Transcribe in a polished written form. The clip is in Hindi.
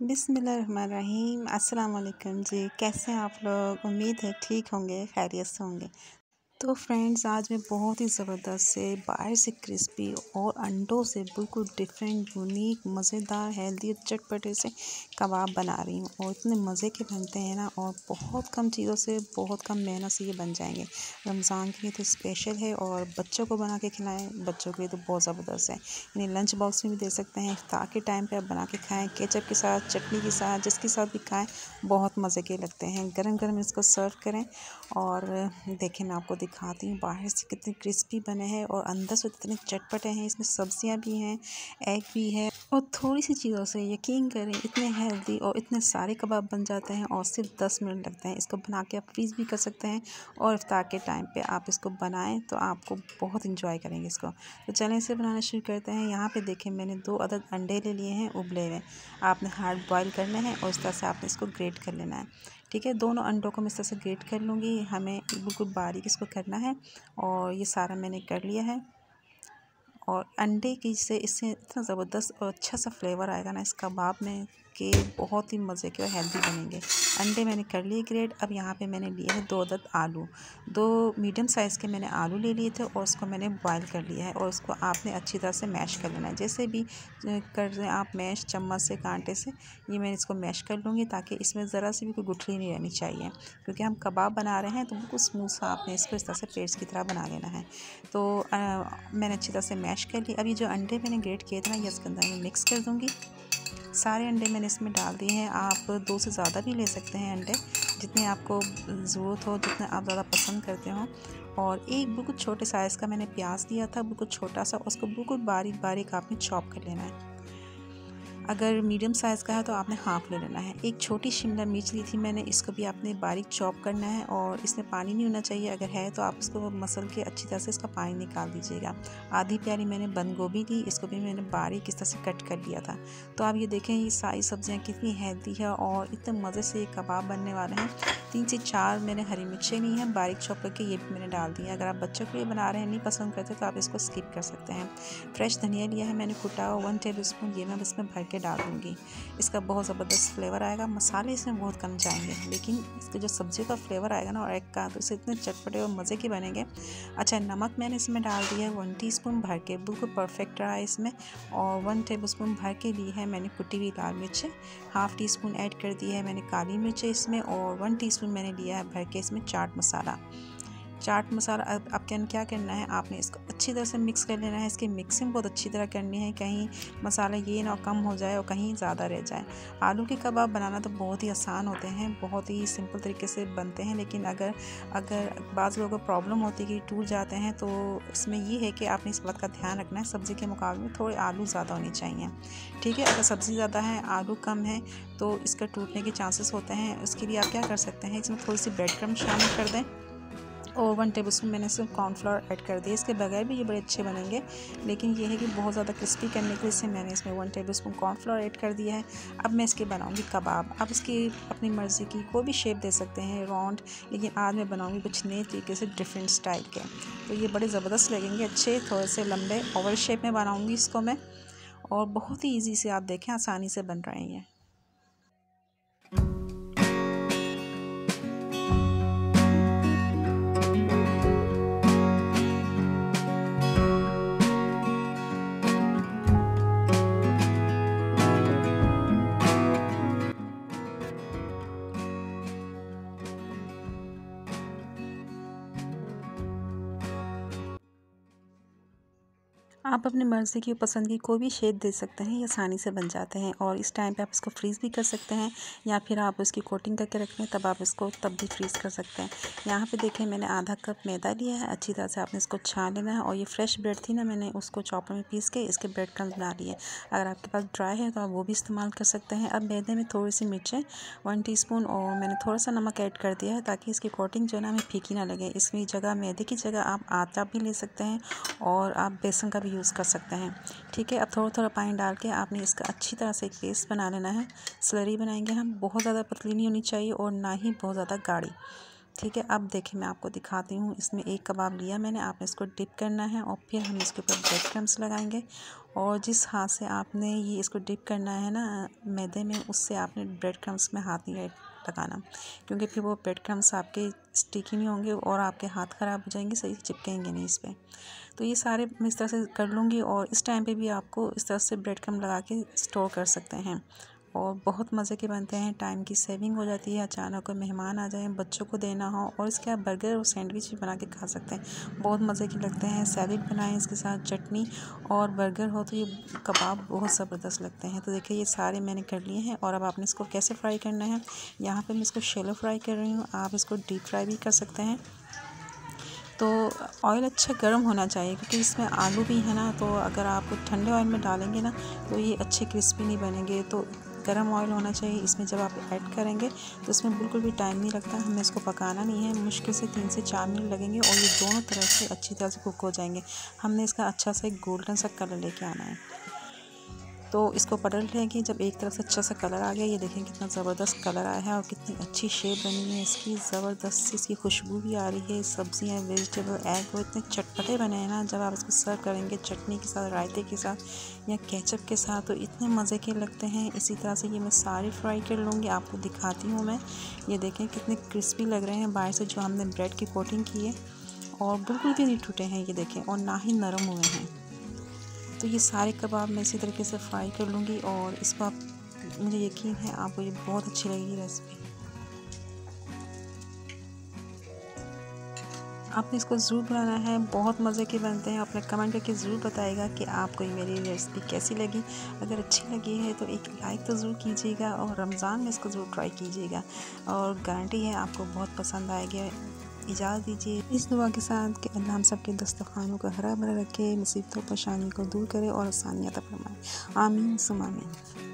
बिस्मिल्लाहिर्रहमानिर्रहीम। अस्सलाम वालेकुम जी। कैसे हैं आप लोग? उम्मीद है ठीक होंगे, खैरियत से होंगे। तो फ्रेंड्स, आज मैं बहुत ही ज़बरदस्त से बाहर से क्रिस्पी और अंडों से बिल्कुल डिफरेंट, यूनिक, मज़ेदार, हेल्दी और चटपटे से कबाब बना रही हूँ। और इतने मज़े के बनते हैं ना, और बहुत कम चीज़ों से, बहुत कम मेहनत से ये बन जाएंगे। रमज़ान के लिए तो स्पेशल है, और बच्चों को बना के खिलाएं, बच्चों के लिए तो बहुत ज़बरदस्त है। यानी लंच बॉक्स में भी दे सकते हैं, इफ्तार के टाइम पे आप बना के खाएं, केचप के साथ, चटनी के साथ, जिसके साथ भी खाएं, बहुत मज़े के लगते हैं। गरम गरम इसको सर्व करें। और देखें, मैं आपको दिखाती हूँ बाहर से कितने क्रिस्पी बने हैं और अंदर से कितने चटपटे हैं। इसमें सब्जियां भी हैं, एग भी है, और थोड़ी सी चीज़ों से यकीन करें इतने हेल्दी और इतने सारे कबाब बन जाते हैं, और सिर्फ 10 मिनट लगते हैं। इसको बना के आप फ्रीज़ भी कर सकते हैं, और इफ्तार के टाइम पे आप इसको बनाएं तो आपको बहुत इंजॉय करेंगे इसको। तो चलें इसे बनाना शुरू करते हैं। यहाँ पे देखें, मैंने 2 अदद अंडे ले लिए हैं उबले हुए। आपने हार्ड बॉयल करने हैं और इस तरह से आपने इसको ग्रेट कर लेना है। ठीक है, दोनों अंडों को मैं इस तरह से ग्रेट कर लूँगी। हमें बिल्कुल बारीक इसको करना है, और ये सारा मैंने कर लिया है। और अंडे की से इससे इतना ज़बरदस्त और अच्छा सा फ्लेवर आएगा ना इस कबाब में, कि बहुत ही मज़े के और हेल्दी बनेंगे। अंडे मैंने कर लिए ग्रेट। अब यहाँ पे मैंने लिए हैं 2 अदद आलू। 2 मीडियम साइज़ के मैंने आलू ले लिए थे, और उसको मैंने बॉयल कर लिया है। और उसको आपने अच्छी तरह से मैश कर लेना है, जैसे भी कर रहे हैं आप मैश, चम्मच से, कांटे से। ये मैं इसको मैश कर लूँगी, ताकि इसमें ज़रा सी भी कोई गुठली नहीं रहनी चाहिए, क्योंकि हम कबाब बना रहे हैं। तो बिल्कुल स्मूथ सा आपने इसको इस तरह से पेस्ट की तरह बना लेना है। तो मैंने अच्छी तरह से मैश कर ली। अब ये जो अंडे मैंने ग्रेट किए थे ना, ये इसके अंदर मैं मिक्स कर दूँगी। सारे अंडे मैंने इसमें डाल दिए हैं। आप 2 से ज़्यादा भी ले सकते हैं अंडे, जितने आपको ज़रूरत हो, जितने आप ज़्यादा पसंद करते हो। और एक बिल्कुल छोटे साइज़ का मैंने प्याज लिया था, बिल्कुल छोटा सा, उसको बिल्कुल बारीक बारीक आपने चॉप कर लेना है। अगर मीडियम साइज़ का है तो आपने हाफ़ ले लेना है। एक छोटी शिमला मिर्च ली थी मैंने, इसको भी आपने बारीक चॉप करना है, और इसमें पानी नहीं होना चाहिए। अगर है तो आप इसको मसल के अच्छी तरह से इसका पानी निकाल दीजिएगा। आधी प्यारी मैंने बंद गोभी ली, इसको भी मैंने बारीक इस तरह से कट कर लिया था। तो आप ये देखें, ये सारी सब्जियाँ कितनी हेल्दी है, और इतने मज़े से ये कबाब बनने वाले हैं। 3 से 4 मैंने हरी मिर्चें ली हैं बारीक चॉप करके, ये भी मैंने डाल दी है। अगर आप बच्चों के लिए बना रहे हैं, नहीं पसंद करते, तो आप इसको स्किप कर सकते हैं। फ्रेश धनिया लिया है मैंने कुटा हुआ 1 टेबल स्पून, ये मैं इसमें भर के डाल दूँगी। इसका बहुत ज़बरदस्त फ्लेवर आएगा। मसाले इसमें बहुत कम जाएंगे, लेकिन इसके जो सब्ज़ी का फ्लेवर आएगा ना, और एग का, तो इससे इतने चटपटे और मज़े के बनेंगे। अच्छा, नमक मैंने इसमें डाल दिया है 1 टीस्पून भर के, बिल्कुल परफेक्ट रहा है इसमें। और 1 टेबल स्पून भर के ली है मैंने कुटी हुई लाल मिर्चें। हाफ़ टी स्पून ऐड कर दी है मैंने काली मिर्चें इसमें, और 1 टीस्पून मैंने लिया है भर के इसमें चाट मसाला। चाट मसाला अब क्या करना है, आपने इसको अच्छी तरह से मिक्स कर लेना है। इसकी मिक्सिंग बहुत अच्छी तरह करनी है, कहीं मसाला ये ना कम हो जाए और कहीं ज़्यादा रह जाए। आलू के कबाब बनाना तो बहुत ही आसान होते हैं, बहुत ही सिंपल तरीके से बनते हैं, लेकिन अगर बाज़ लोगों को प्रॉब्लम होती है कि टूट जाते हैं, तो इसमें ये है कि आपने इस बात का ध्यान रखना है, सब्ज़ी के मुकाबले में थोड़े आलू ज़्यादा होने चाहिए। ठीक है, अगर सब्ज़ी ज़्यादा है, आलू कम है, तो इसका टूटने के चांसेस होते हैं। उसके लिए आप क्या कर सकते हैं, इसमें थोड़ी सी ब्रेड क्रम्ब शामिल कर दें, और 1 टेबल स्पून मैंने इसमें कॉर्नफ्लोर ऐड कर दिया। इसके बगैर भी ये बड़े अच्छे बनेंगे, लेकिन ये है कि बहुत ज़्यादा क्रिस्पी करने के लिए से मैंने इसमें 1 टेबल स्पून कॉर्नफ्लोर ऐड कर दिया है। अब मैं इसके बनाऊंगी कबाब। आप इसकी अपनी मर्ज़ी की कोई भी शेप दे सकते हैं, राउंड, लेकिन आज मैं बनाऊंगी कुछ नए तरीके से, डिफरेंट स्टाइल के। तो ये बड़े ज़बरदस्त लगेंगे, अच्छे थोड़े से लंबे ओवल शेप में बनाऊँगी इसको मैं। और बहुत ही ईजी से, आप देखें, आसानी से बन रहे हैं। आप अपनी मर्ज़ी की पसंद की कोई भी शेप दे सकते हैं, ये आसानी से बन जाते हैं। और इस टाइम पे आप इसको फ्रीज़ भी कर सकते हैं, या फिर आप इसकी कोटिंग करके रखें, तब आप इसको तब भी फ्रीज़ कर सकते हैं। यहाँ पे देखें, मैंने आधा कप मैदा लिया है, अच्छी तरह से आपने इसको छान लेना है। और ये फ्रेश ब्रेड थी ना, मैंने उसको चॉपर में पीस के इसके ब्रेड क्रम्स बना लिए। अगर आपके पास ड्राई है तो आप वो भी इस्तेमाल कर सकते हैं। अब मैदे में थोड़ी सी मिर्चें 1 टीस्पून, और मैंने थोड़ा सा नमक ऐड कर दिया है, ताकि इसकी कोटिंग जो है ना हमें फीकी ना लगे। इसमें जगह मैदे की जगह आप आटा भी ले सकते हैं, और आप बेसन का भी यूज़ कर सकते हैं। ठीक है, अब थोड़ा थोड़ा पानी डाल के आपने इसका अच्छी तरह से एक पेस्ट बना लेना है। स्लरी बनाएंगे हम, बहुत ज़्यादा पतली नहीं होनी चाहिए और ना ही बहुत ज़्यादा गाढ़ी। ठीक है। अब देखिए मैं आपको दिखाती हूँ, इसमें एक कबाब लिया मैंने, आपने इसको डिप करना है और फिर हम इसके ऊपर ब्रेड क्रम्स लगाएंगे। और जिस हाथ से आपने ये इसको डिप करना है ना मैदे में, उससे आपने ब्रेड क्रम्स में हाथ नहीं लगाना, क्योंकि फिर वो ब्रेड क्रम्स आपके स्टिकी नहीं होंगे और आपके हाथ ख़राब हो जाएंगे, सही चिपकेंगे नहीं इस पर। तो ये सारे मैं इस तरह से कर लूँगी और इस टाइम पे भी आपको इस तरह से ब्रेड क्रम्ब लगा के स्टोर कर सकते हैं और बहुत मज़े के बनते हैं। टाइम की सेविंग हो जाती है, अचानक कोई मेहमान आ जाए, बच्चों को देना हो, और इसके आप बर्गर और सैंडविच भी बना के खा सकते हैं, बहुत मज़े के लगते हैं। सैलेड बनाएं इसके साथ, चटनी और बर्गर हो तो ये कबाब बहुत ज़बरदस्त लगते हैं। तो देखिए ये सारे मैंने कर लिए हैं और अब आपने इसको कैसे फ्राई करना है। यहाँ पर मैं इसको शैलो फ्राई कर रही हूँ, आप इसको डीप फ्राई भी कर सकते हैं। तो ऑयल अच्छा गर्म होना चाहिए, क्योंकि इसमें आलू भी है ना, तो अगर आप ठंडे ऑयल में डालेंगे ना तो ये अच्छे क्रिस्पी नहीं बनेंगे। तो गर्म ऑयल होना चाहिए इसमें, जब आप ऐड करेंगे तो इसमें बिल्कुल भी टाइम नहीं लगता, हमें इसको पकाना नहीं है, मुश्किल से 3 से 4 मिनट लगेंगे और ये दोनों तरफ से अच्छी तरह से कुक हो जाएंगे। हमने इसका अच्छा सा एक गोल्डन सा कलर लेके आना है। तो इसको पलट लेंगे, जब एक तरफ से अच्छा सा कलर आ गया, ये देखें कितना ज़बरदस्त कलर आया है और कितनी अच्छी शेप बनी है इसकी, ज़बरदस्त सी इसकी खुशबू भी आ रही है। सब्जियां, वेजिटेबल, एग वो इतने चटपटे बने हैं ना, जब आप इसको सर्व करेंगे चटनी के साथ, रायते के साथ या केचप के साथ, तो इतने मज़े के लगते हैं। इसी तरह से ये मैं सारी फ्राई कर लूँगी, आपको दिखाती हूँ मैं। ये देखें कितने क्रिस्पी लग रहे हैं बाहर से, जो हमने ब्रेड की कोटिंग की है, और बिल्कुल भी नहीं टूटे हैं ये देखें, और ना ही नरम हुए हैं। तो ये सारे कबाब मैं इसी तरीके से फ्राई कर लूँगी और इसको आप, मुझे यकीन है आपको ये बहुत अच्छी लगेगी रेसिपी। आपने इसको ज़रूर बनाना है, बहुत मज़े के बनते हैं। आपने कमेंट करके ज़रूर बताइएगा कि आपको ये मेरी रेसिपी कैसी लगी। अगर अच्छी लगी है तो एक लाइक तो ज़रूर कीजिएगा और रमज़ान में इसको ज़रूर ट्राई कीजिएगा, और गारंटी है आपको बहुत पसंद आएगी। इजाज़त दीजिए इस दुआ के साथ कि अल्लाह हम सब के दस्तरखानों को हरा भरा रखे, मुसीबतों परेशानी को दूर करे और आसानियाँ अता फरमाए। आमीन सुम आमीन।